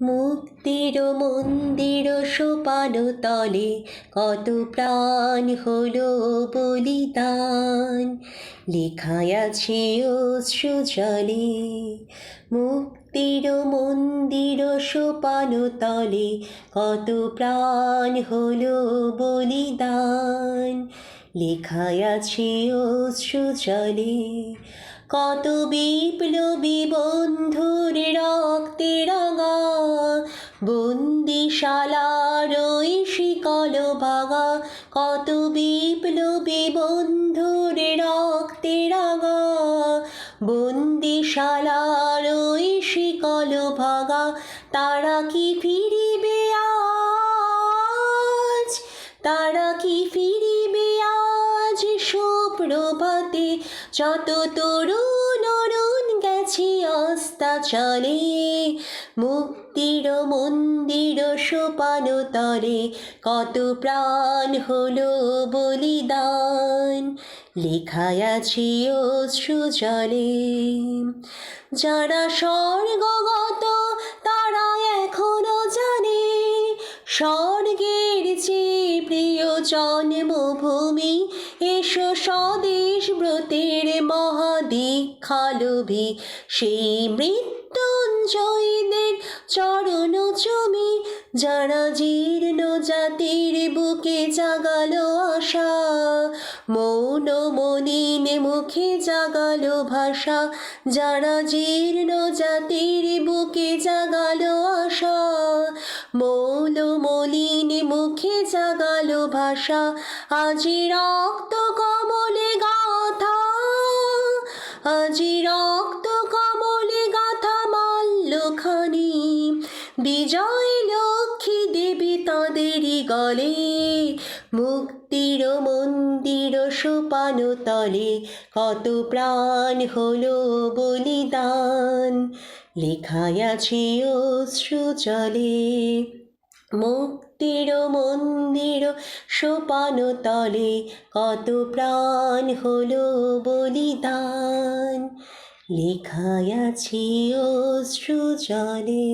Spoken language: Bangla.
মুক্তির মন্দির সোপান তলে কত প্রাণ হলো বলিদান, লেখায় আছে অশ্রু জলে। মুক্তির মন্দির সোপান তলে কত প্রাণ হলো বলিদান, লেখায় আছে অশ্রু জলে। কত বিপ্লবী বন্ধুর রক্তে রাঙা বন্দিশালার ওই শিকল ভাঙা, কত বিপ্লবী বন্ধুর রক্তে রাঙা বন্দিশালার ওই শিকল ভাঙা। তারা কি ফিরিবে আজ, তারা কি ফিরিবে আজ সুপ্রভাতে? যত তরুণ অরুণ গেছে অস্তাচলে, মুক্তির মন্দির সোপান তলে কত প্রাণ হলো বলিদান, লেখায় আছে অশ্রু জলে। যারা স্বর্গগত তারা এখনো জানে, স্বর্গের চেয়ে প্রিয় জন্মভূমি। এসো স্বদেশ ব্রতের মহাদীক্ষালোভী, সেই মৃত্যুঞ্জয়ীদের চরণ চুমি। যারা জীর্ণ জাতির বুকে জাগালো আশা, মৌন মলিন মুখে জাগালো ভাষা। যারা জীর্ণ জাতির বুকে জাগালো আশা, মৌন মলিন মুখে জাগালো ভাষা। আজি রক্ত কমলে গাথা, আজি রক্ত কমলে গাথা মাল্যখানি, বিজয় লক্ষ্মী দেবী তাঁদেরই গলে। মুক্তির মন্দির সোপান তলে কত প্রাণ হলো বলিদান, লেখায় আছে অশ্রু জলে। মুক্তির মন্দির সোপান তলে কত প্রাণ হলো বলিদান, লেখায় আছে অশ্রু জলে।